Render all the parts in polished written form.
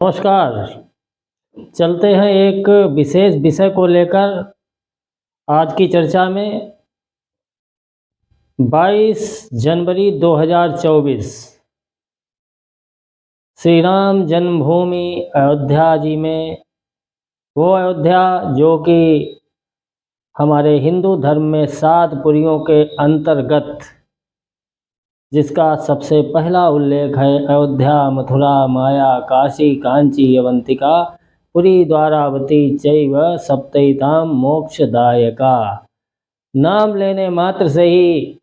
नमस्कार। चलते हैं एक विशेष विषय को लेकर आज की चर्चा में। 22 जनवरी 2024 श्री राम जन्मभूमि अयोध्या जी में, वो अयोध्या जो कि हमारे हिंदू धर्म में 7 पुरियों के अंतर्गत, जिसका सबसे पहला उल्लेख है अयोध्या, मथुरा, माया, काशी, कांची, अवंतिका, पुरी, द्वारावती चैव सप्तैताम मोक्षदायका। नाम लेने मात्र से ही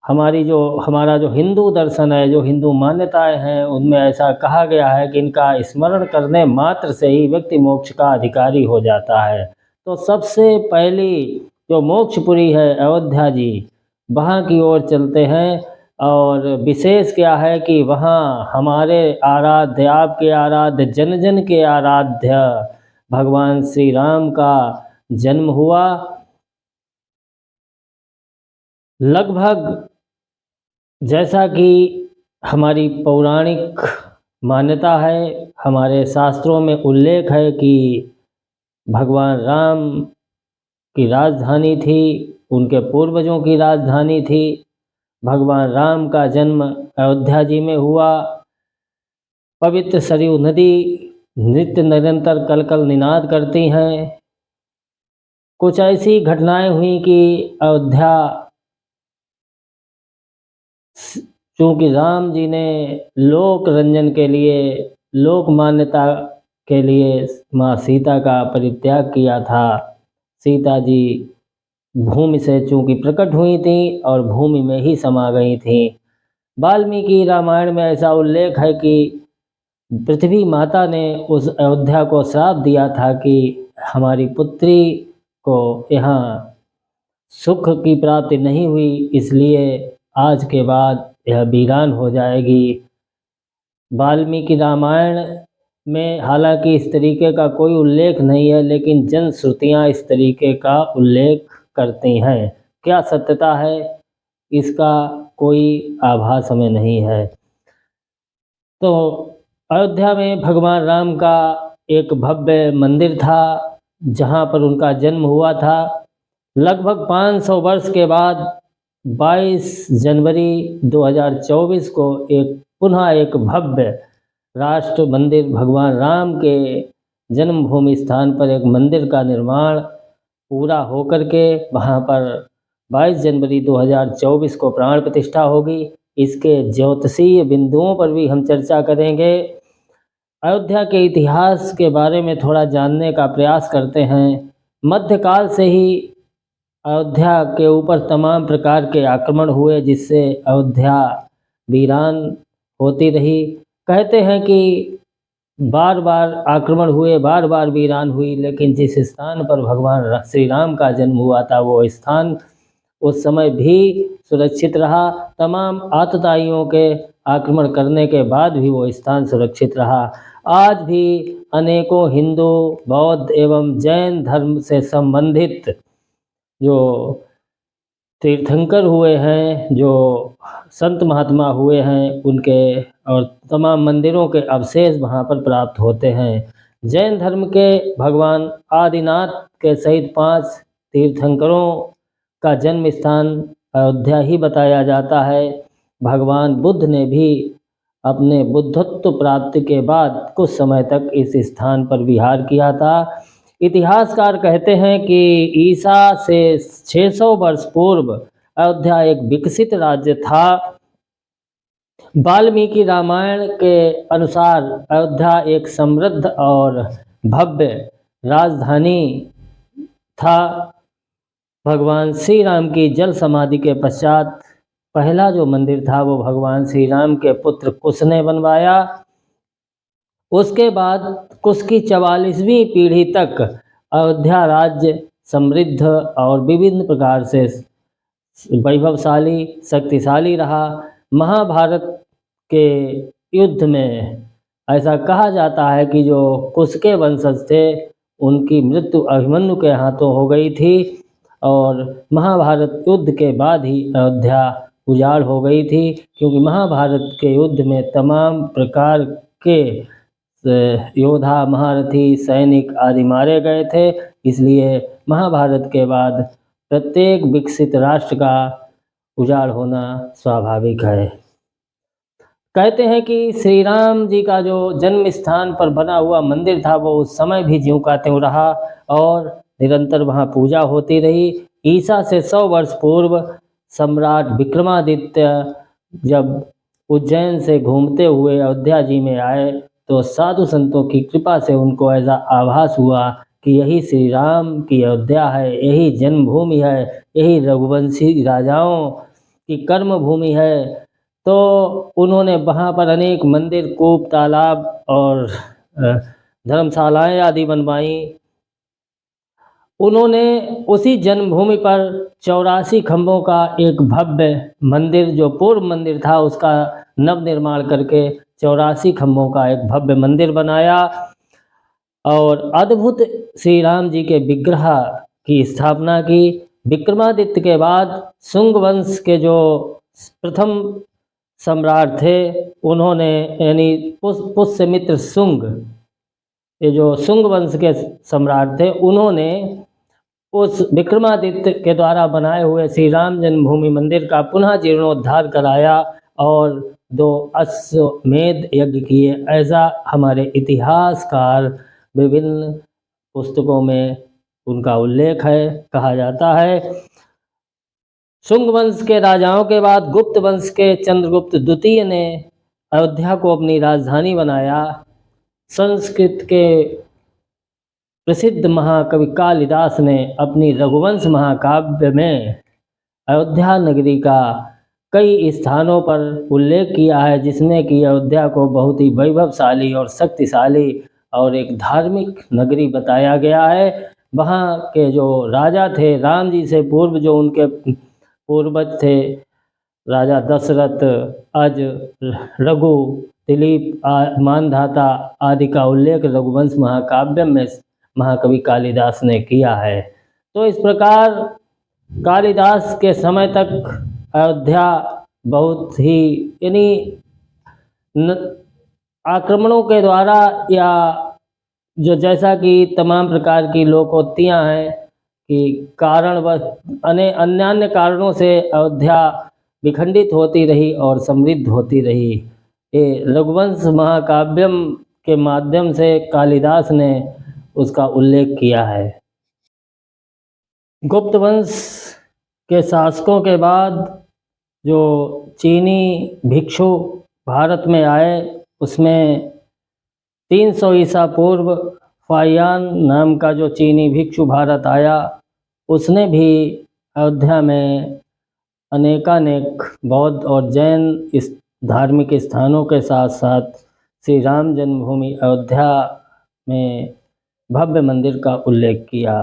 हमारा जो हिंदू दर्शन है, जो हिंदू मान्यताएं हैं, उनमें ऐसा कहा गया है कि इनका स्मरण करने मात्र से ही व्यक्ति मोक्ष का अधिकारी हो जाता है। तो सबसे पहली जो मोक्षपुरी है अयोध्या जी, वहाँ की ओर चलते हैं। और विशेष क्या है कि वहाँ हमारे आराध्य, आपके आराध्य, जन जन के आराध्य भगवान श्री राम का जन्म हुआ। लगभग जैसा कि हमारी पौराणिक मान्यता है, हमारे शास्त्रों में उल्लेख है कि भगवान राम की राजधानी थी, उनके पूर्वजों की राजधानी थी। भगवान राम का जन्म अयोध्या जी में हुआ। पवित्र सरयू नदी नित्य निरंतर कल कल निनाद करती हैं। कुछ ऐसी घटनाएं हुई कि अयोध्या, चूँकि राम जी ने लोक रंजन के लिए, लोक मान्यता के लिए माँ सीता का परित्याग किया था। सीता जी भूमि से चूँकि प्रकट हुई थी और भूमि में ही समा गई थी। वाल्मीकि रामायण में ऐसा उल्लेख है कि पृथ्वी माता ने उस अयोध्या को श्राप दिया था कि हमारी पुत्री को यहाँ सुख की प्राप्ति नहीं हुई, इसलिए आज के बाद यह वीरान हो जाएगी। वाल्मीकि रामायण में हालांकि इस तरीके का कोई उल्लेख नहीं है, लेकिन जन श्रुतियाँ इस तरीके का उल्लेख करती हैं। क्या सत्यता है इसका कोई आभास हमें नहीं है। तो अयोध्या में भगवान राम का एक भव्य मंदिर था, जहाँ पर उनका जन्म हुआ था। लगभग 500 वर्ष के बाद 22 जनवरी 2024 को पुनः एक भव्य राष्ट्र मंदिर, भगवान राम के जन्मभूमि स्थान पर एक मंदिर का निर्माण पूरा होकर के वहाँ पर 22 जनवरी 2024 को प्राण प्रतिष्ठा होगी। इसके ज्योतिषीय बिंदुओं पर भी हम चर्चा करेंगे। अयोध्या के इतिहास के बारे में थोड़ा जानने का प्रयास करते हैं। मध्यकाल से ही अयोध्या के ऊपर तमाम प्रकार के आक्रमण हुए, जिससे अयोध्या वीरान होती रही। कहते हैं कि बार बार आक्रमण हुए, बार बार वीरान हुई, लेकिन जिस स्थान पर भगवान श्री राम का जन्म हुआ था, वो स्थान उस समय भी सुरक्षित रहा। तमाम आतताइयों के आक्रमण करने के बाद भी वो स्थान सुरक्षित रहा। आज भी अनेकों हिंदू, बौद्ध एवं जैन धर्म से संबंधित जो तीर्थंकर हुए हैं, जो संत महात्मा हुए हैं, उनके और तमाम मंदिरों के अवशेष वहाँ पर प्राप्त होते हैं। जैन धर्म के भगवान आदिनाथ के सहित 5 तीर्थंकरों का जन्म स्थान अयोध्या ही बताया जाता है। भगवान बुद्ध ने भी अपने बुद्धत्व प्राप्ति के बाद कुछ समय तक इस स्थान पर विहार किया था। इतिहासकार कहते हैं कि ईसा से 600 वर्ष पूर्व अयोध्या एक विकसित राज्य था। वाल्मीकि रामायण के अनुसार अयोध्या एक समृद्ध और भव्य राजधानी था। भगवान श्री राम की जल समाधि के पश्चात पहला जो मंदिर था वो भगवान श्री राम के पुत्र कुश ने बनवाया। उसके बाद कुश की 44वीं पीढ़ी तक अयोध्या राज्य समृद्ध और विभिन्न प्रकार से वैभवशाली, शक्तिशाली रहा। महाभारत के युद्ध में ऐसा कहा जाता है कि जो कुश के वंशज थे, उनकी मृत्यु अभिमन्यु के हाथों हो गई थी और महाभारत युद्ध के बाद ही अयोध्या उजाड़ हो गई थी, क्योंकि महाभारत के युद्ध में तमाम प्रकार के योद्धा, महारथी, सैनिक आदि मारे गए थे। इसलिए महाभारत के बाद प्रत्येक विकसित राष्ट्र का उजाड़ होना स्वाभाविक है। कहते हैं कि श्री राम जी का जो जन्म स्थान पर बना हुआ मंदिर था वो उस समय भी ज्यों का त्यों रहा और निरंतर वहाँ पूजा होती रही। ईसा से 100 वर्ष पूर्व सम्राट विक्रमादित्य जब उज्जैन से घूमते हुए अयोध्या जी में आए तो साधु संतों की कृपा से उनको ऐसा आभास हुआ कि यही श्री राम की अयोध्या है, यही जन्मभूमि है, यही रघुवंशी राजाओं की कर्म भूमि है। तो उन्होंने वहाँ पर अनेक मंदिर, कूप, तालाब और धर्मशालाएँ आदि बनवाई। उन्होंने उसी जन्मभूमि पर 84 खम्भों का एक भव्य मंदिर, जो पूर्व मंदिर था उसका नवनिर्माण करके 84 खम्भों का एक भव्य मंदिर बनाया और अद्भुत श्री राम जी के विग्रह की स्थापना की। विक्रमादित्य के बाद शुंग वंश के जो प्रथम सम्राट थे उन्होंने यानी पुष्यमित्र शुंग, ये जो शुंग वंश के सम्राट थे, उन्होंने उस विक्रमादित्य के द्वारा बनाए हुए श्री राम जन्मभूमि मंदिर का पुनः जीर्णोद्धार कराया और 2 अश्वमेध यज्ञ किए। ऐसा हमारे इतिहासकार विभिन्न पुस्तकों में उनका उल्लेख है। कहा जाता है शुंग वंश के राजाओं के बाद गुप्त वंश के चंद्रगुप्त द्वितीय ने अयोध्या को अपनी राजधानी बनाया। संस्कृत के प्रसिद्ध महाकवि कालिदास ने अपनी रघुवंश महाकाव्य में अयोध्या नगरी का कई स्थानों पर उल्लेख किया है, जिसमें कि अयोध्या को बहुत ही वैभवशाली और शक्तिशाली और एक धार्मिक नगरी बताया गया है। वहाँ के जो राजा थे, राम जी से पूर्व जो उनके पूर्वज थे, राजा दशरथ, अज, रघु, दिलीप, मानधाता आदि का उल्लेख रघुवंश महाकाव्य में महाकवि कालिदास ने किया है। तो इस प्रकार कालिदास के समय तक अयोध्या बहुत ही यानी आक्रमणों के द्वारा या जो जैसा कि तमाम प्रकार की लोकोक्तियाँ हैं कि कारणवश अन्य कारणों से अयोध्या विखंडित होती रही और समृद्ध होती रही। ये रघुवंश महाकाव्यम के माध्यम से कालिदास ने उसका उल्लेख किया है। गुप्त वंश के शासकों के बाद जो चीनी भिक्षु भारत में आए उसमें 300 ईसा पूर्व फाहियान नाम का जो चीनी भिक्षु भारत आया, उसने भी अयोध्या में अनेकानेक बौद्ध और जैन इस धार्मिक स्थानों के साथ साथ श्री राम जन्मभूमि अयोध्या में भव्य मंदिर का उल्लेख किया।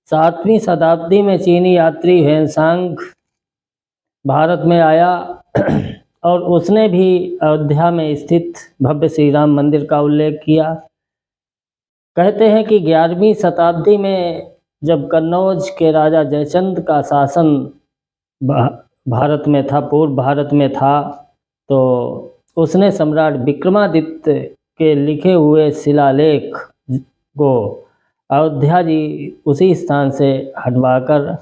7वीं शताब्दी में चीनी यात्री ह्वेनसांग भारत में आया और उसने भी अयोध्या में स्थित भव्य श्री राम मंदिर का उल्लेख किया। कहते हैं कि 11वीं शताब्दी में जब कन्नौज के राजा जयचंद का शासन भारत में था, पूर्व भारत में था, तो उसने सम्राट विक्रमादित्य के लिखे हुए शिलालेख को अयोध्या जी उसी स्थान से हटवाकर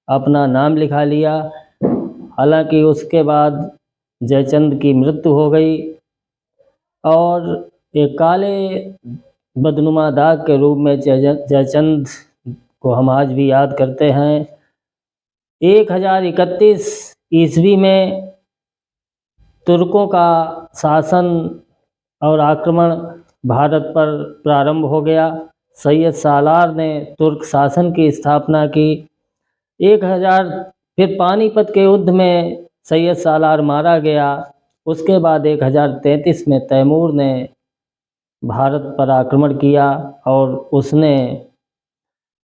अपना नाम लिखा लिया। हालांकि उसके बाद जयचंद की मृत्यु हो गई और एक काले बदनुमा दाग के रूप में जयचंद को हम आज भी याद करते हैं। 1031 ईस्वी में तुर्कों का शासन और आक्रमण भारत पर प्रारंभ हो गया। सैयद सालार ने तुर्क शासन की स्थापना की। फिर पानीपत के युद्ध में सैयद सालार मारा गया। उसके बाद 1033 में तैमूर ने भारत पर आक्रमण किया और उसने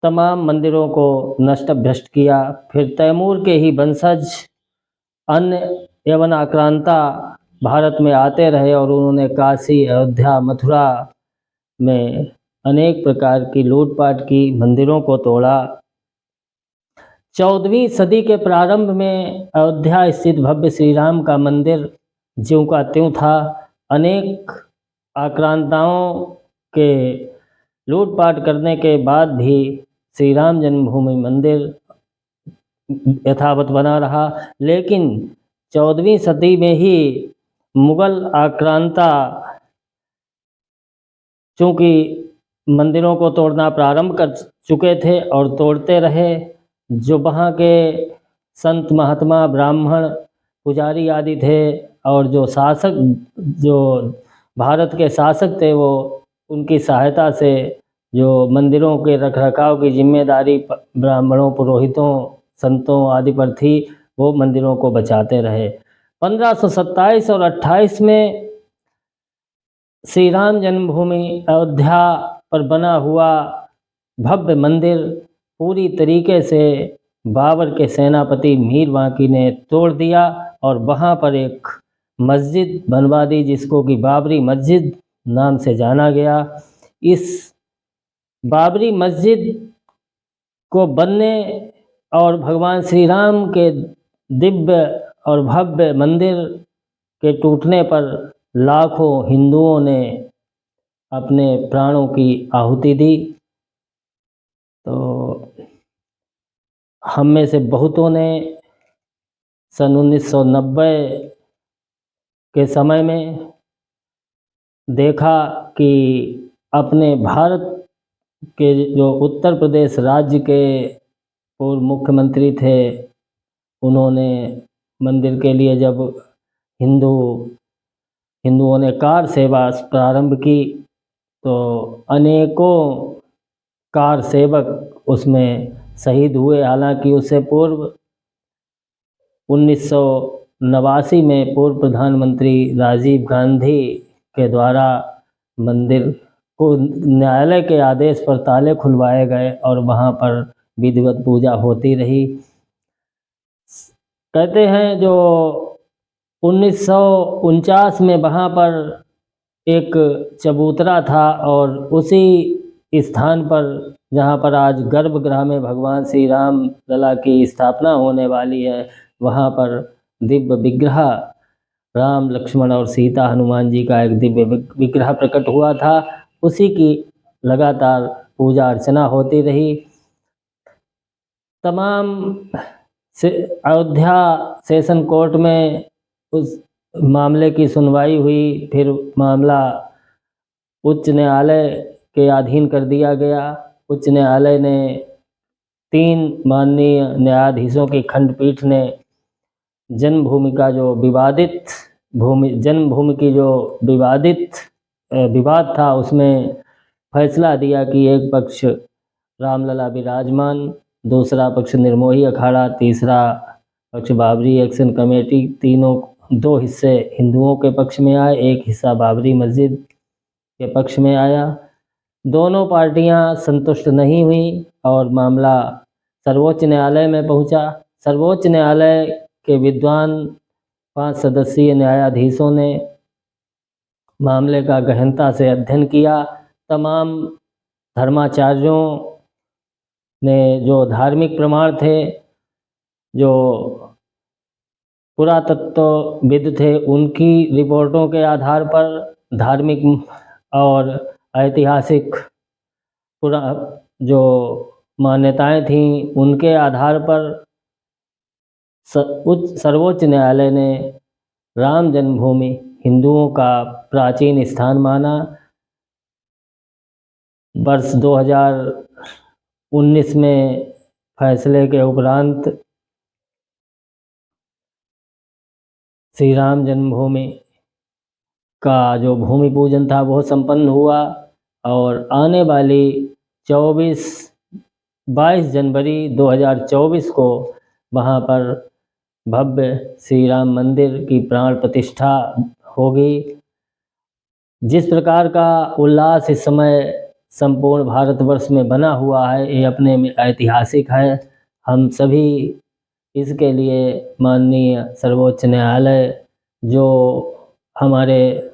तमाम मंदिरों को नष्ट भ्रष्ट किया। फिर तैमूर के ही वंशज अन्य यवन आक्रांता भारत में आते रहे और उन्होंने काशी, अयोध्या, मथुरा में अनेक प्रकार की लूटपाट की, मंदिरों को तोड़ा। 14वीं सदी के प्रारंभ में अयोध्या स्थित भव्य श्री राम का मंदिर ज्यों का त्यों था। अनेक आक्रांताओं के लूटपाट करने के बाद भी श्री राम जन्मभूमि मंदिर यथावत बना रहा। लेकिन 14वीं सदी में ही मुगल आक्रांता चूँकि मंदिरों को तोड़ना प्रारंभ कर चुके थे और तोड़ते रहे, जो वहाँ के संत महात्मा ब्राह्मण पुजारी आदि थे और जो शासक, जो भारत के शासक थे, वो उनकी सहायता से जो मंदिरों के रखरखाव की जिम्मेदारी ब्राह्मणों, पुरोहितों, संतों आदि पर थी, वो मंदिरों को बचाते रहे। 1527 और 28 में श्री राम जन्मभूमि अयोध्या पर बना हुआ भव्य मंदिर पूरी तरीके से बाबर के सेनापति मीर बाँकी ने तोड़ दिया और वहाँ पर एक मस्जिद बनवा दी, जिसको कि बाबरी मस्जिद नाम से जाना गया। इस बाबरी मस्जिद को बनने और भगवान श्री राम के दिव्य और भव्य मंदिर के टूटने पर लाखों हिंदुओं ने अपने प्राणों की आहुति दी। तो हम में से बहुतों ने सन 1990 के समय में देखा कि अपने भारत के जो उत्तर प्रदेश राज्य के पूर्व मुख्यमंत्री थे, उन्होंने मंदिर के लिए जब हिंदुओं ने कार सेवा प्रारंभ की, तो अनेकों कार सेवक उसमें शहीद हुए। हालांकि उससे पूर्व 1989 में पूर्व प्रधानमंत्री राजीव गांधी के द्वारा मंदिर को न्यायालय के आदेश पर ताले खुलवाए गए और वहाँ पर विधिवत पूजा होती रही। कहते हैं जो 1949 में वहाँ पर एक चबूतरा था और उसी स्थान पर जहाँ पर आज गर्भगृह में भगवान श्री राम लला की स्थापना होने वाली है, वहाँ पर दिव्य विग्रह राम, लक्ष्मण और सीता हनुमान जी का एक दिव्य विग्रह प्रकट हुआ था। उसी की लगातार पूजा अर्चना होती रही। तमाम अयोध्या सेशन कोर्ट में उस मामले की सुनवाई हुई, फिर मामला उच्च न्यायालय के अधीन कर दिया गया। उच्च न्यायालय ने 3 माननीय न्यायाधीशों की खंडपीठ ने जन्मभूमि का जो जन्मभूमि की जो विवाद था, उसमें फैसला दिया कि एक पक्ष रामलला विराजमान, दूसरा पक्ष निर्मोही अखाड़ा, तीसरा पक्ष बाबरी एक्शन कमेटी, तीनों 2 हिस्से हिंदुओं के पक्ष में आए, एक हिस्सा बाबरी मस्जिद के पक्ष में आया। दोनों पार्टियां संतुष्ट नहीं हुई और मामला सर्वोच्च न्यायालय में पहुंचा। सर्वोच्च न्यायालय के विद्वान 5 सदस्यीय न्यायाधीशों ने मामले का गहनता से अध्ययन किया। तमाम धर्माचार्यों ने जो धार्मिक प्रमाण थे, जो पुरातत्वविद थे, उनकी रिपोर्टों के आधार पर धार्मिक और ऐतिहासिक जो मान्यताएं थीं, उनके आधार पर सर्वोच्च न्यायालय ने राम जन्मभूमि हिंदुओं का प्राचीन स्थान माना। वर्ष 2019 में फैसले के उपरांत श्री राम जन्मभूमि का जो भूमि पूजन था वो संपन्न हुआ और आने वाली 22 जनवरी 2024 को वहाँ पर भव्य श्री राम मंदिर की प्राण प्रतिष्ठा होगी। जिस प्रकार का उल्लास इस समय संपूर्ण भारतवर्ष में बना हुआ है, ये अपने में ऐतिहासिक है। हम सभी इसके लिए माननीय सर्वोच्च न्यायालय, जो हमारे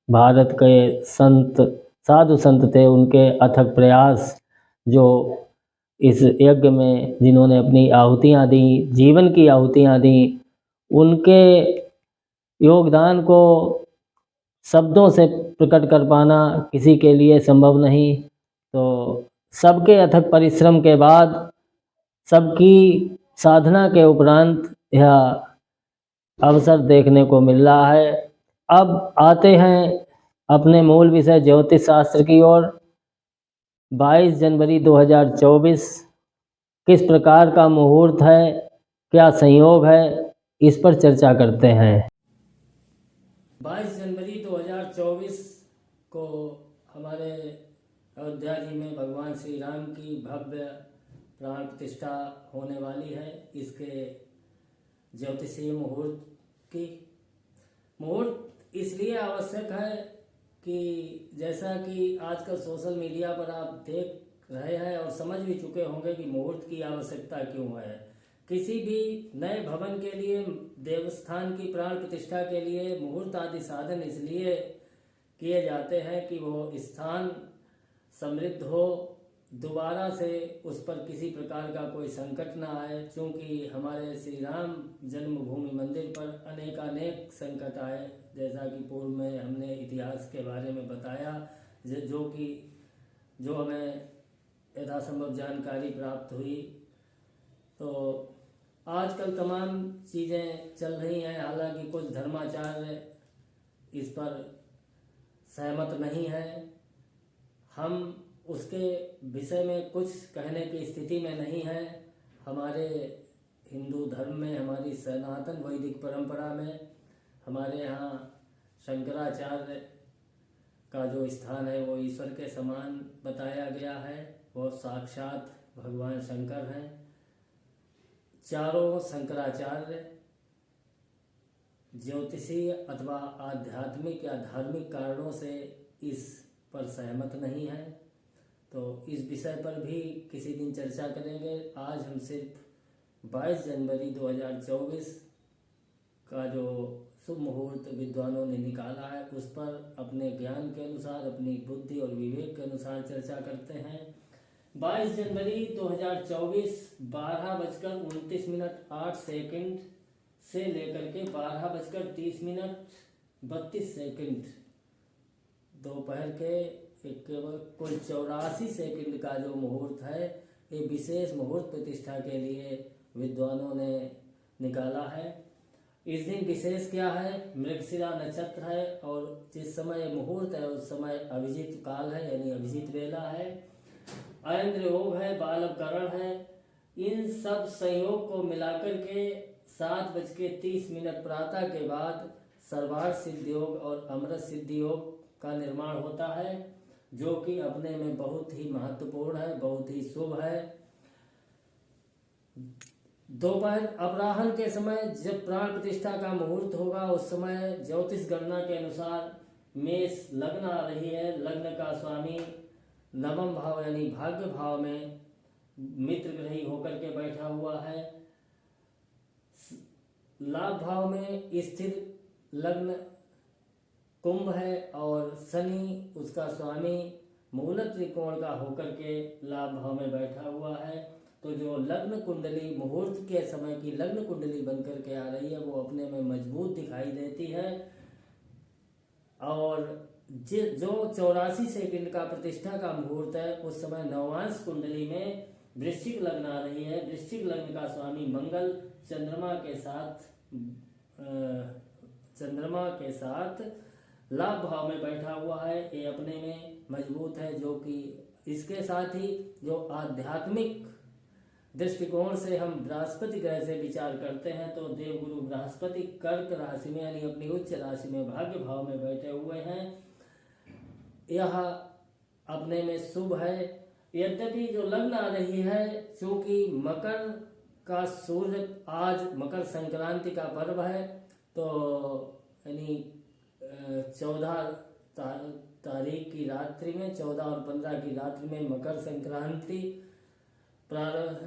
भारत के साधु संत थे, उनके अथक प्रयास, जो इस यज्ञ में जिन्होंने अपनी आहुतियाँ दी, जीवन की आहुतियाँ दी, उनके योगदान को शब्दों से प्रकट कर पाना किसी के लिए संभव नहीं। तो सबके अथक परिश्रम के बाद, सबकी साधना के उपरांत यह अवसर देखने को मिल रहा है। अब आते हैं अपने मूल विषय ज्योतिष शास्त्र की ओर। 22 जनवरी 2024 किस प्रकार का मुहूर्त है, क्या संयोग है, इस पर चर्चा करते हैं। 22 जनवरी 2024 को हमारे अयोध्या जी में भगवान श्री राम की भव्य प्राण प्रतिष्ठा होने वाली है। इसके ज्योतिषीय मुहूर्त इसलिए आवश्यक है कि जैसा कि आजकल सोशल मीडिया पर आप देख रहे हैं और समझ भी चुके होंगे कि मुहूर्त की आवश्यकता क्यों है। किसी भी नए भवन के लिए, देवस्थान की प्राण प्रतिष्ठा के लिए मुहूर्त आदि साधन इसलिए किए जाते हैं कि वो स्थान समृद्ध हो, दोबारा से उस पर किसी प्रकार का कोई संकट ना आए। क्योंकि हमारे श्री राम जन्मभूमि मंदिर पर अनेकानेक संकट आए, जैसा कि पूर्व में हमने इतिहास के बारे में बताया, जो हमें यथासंभव जानकारी प्राप्त हुई। तो आजकल तमाम चीज़ें चल रही हैं, हालांकि कुछ धर्माचार्य इस पर सहमत नहीं है। हम उसके विषय में कुछ कहने की स्थिति में नहीं है। हमारे हिंदू धर्म में, हमारी सनातन वैदिक परंपरा में, हमारे यहाँ शंकराचार्य का जो स्थान है वो ईश्वर के समान बताया गया है। वो साक्षात भगवान शंकर हैं। चारों शंकराचार्य ज्योतिषीय अथवा आध्यात्मिक या धार्मिक कारणों से इस पर सहमत नहीं है। तो इस विषय पर भी किसी दिन चर्चा करेंगे। आज हम सिर्फ 22 जनवरी 2024 का जो शुभ मुहूर्त विद्वानों ने निकाला है उस पर अपने ज्ञान के अनुसार, अपनी बुद्धि और विवेक के अनुसार चर्चा करते हैं। 22 जनवरी 2024 12:29:08 से लेकर के 12:30:32 दोपहर के केवल कुल 84 सेकंड का जो मुहूर्त है, ये विशेष मुहूर्त प्रतिष्ठा के लिए विद्वानों ने निकाला है। इस दिन विशेष क्या है, मृगशिरा नक्षत्र है और जिस समय मुहूर्त है उस समय अभिजीत काल है, यानी अभिजीत वेला है, ऐन्द्र योग है, बालवकरण है। इन सब संयोग को मिलाकर के 7:30 प्रातः के बाद सर्वार्थ सिद्ध योग और अमृत सिद्ध योग का निर्माण होता है, जो कि अपने में बहुत ही महत्वपूर्ण है, बहुत ही शुभ है। दोपहर अपराह्न के समय जब प्राण प्रतिष्ठा का मुहूर्त होगा उस समय ज्योतिष गणना के अनुसार मेष लग्न आ रही है। लग्न का स्वामी नवम भाव यानी भाग्य भाव में मित्र ग्रही होकर के बैठा हुआ है। लाभ भाव में स्थिर लग्न कुंभ है और शनि उसका स्वामी मूल त्रिकोण का होकर के लाभ भाव में बैठा हुआ है। तो जो लग्न कुंडली मुहूर्त के समय की लग्न कुंडली बनकर के आ रही है वो अपने में मजबूत दिखाई देती है। और जो 84 सेकंड का प्रतिष्ठा का मुहूर्त है उस समय नवांश कुंडली में वृश्चिक लग्न आ रही है। वृश्चिक लग्न का स्वामी मंगल चंद्रमा के साथ लाभ भाव में बैठा हुआ है। ये अपने में मजबूत है, जो कि इसके साथ ही जो आध्यात्मिक दृष्टिकोण से हम बृहस्पति ग्रह से विचार करते हैं तो देवगुरु बृहस्पति कर्क राशि में यानी अपनी उच्च राशि में भाग्य भाव में बैठे हुए हैं। यह अपने में शुभ है। यद्यपि जो लग्न आ रही है, चूंकि मकर का सूर्य आज मकर संक्रांति का पर्व है, तो यानी 14 तारीख की रात्रि में, 14 और 15 की रात्रि में मकर संक्रांति प्रारंभ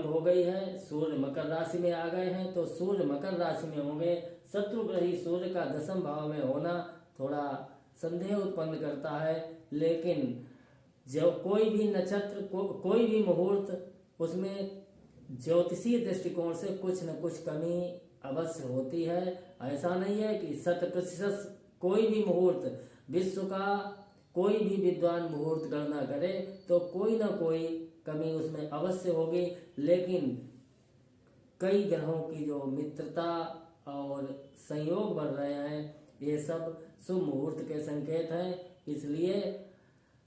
हो गई है। सूर्य मकर राशि में आ गए हैं, तो सूर्य मकर राशि में होंगे। शत्रु ग्रही सूर्य का 10वें भाव में होना थोड़ा संदेह उत्पन्न करता है, लेकिन जो कोई भी नक्षत्र कोई भी मुहूर्त, उसमें ज्योतिषीय दृष्टिकोण से कुछ न कुछ कमी अवश्य होती है। ऐसा नहीं है कि 100% कोई भी मुहूर्त, विश्व का कोई भी विद्वान मुहूर्त गणना करे तो कोई ना कोई कमी उसमें अवश्य होगी, लेकिन कई ग्रहों की जो मित्रता और संयोग बन रहे हैं ये सब शुभ मुहूर्त के संकेत हैं। इसलिए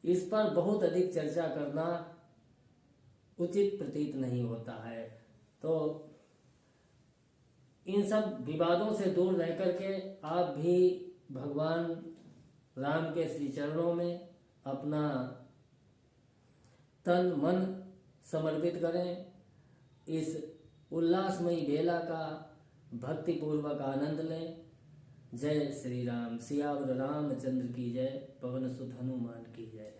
इस पर बहुत अधिक चर्चा करना उचित प्रतीत नहीं होता है। तो इन सब विवादों से दूर रह करके आप भी भगवान राम के श्री चरणों में अपना तन मन समर्पित करें। इस उल्लासमयी बेला का भक्तिपूर्वक आनंद लें। जय श्री राम। सियावर रामचंद्र की जय। पवन सुत हनुमान की जय।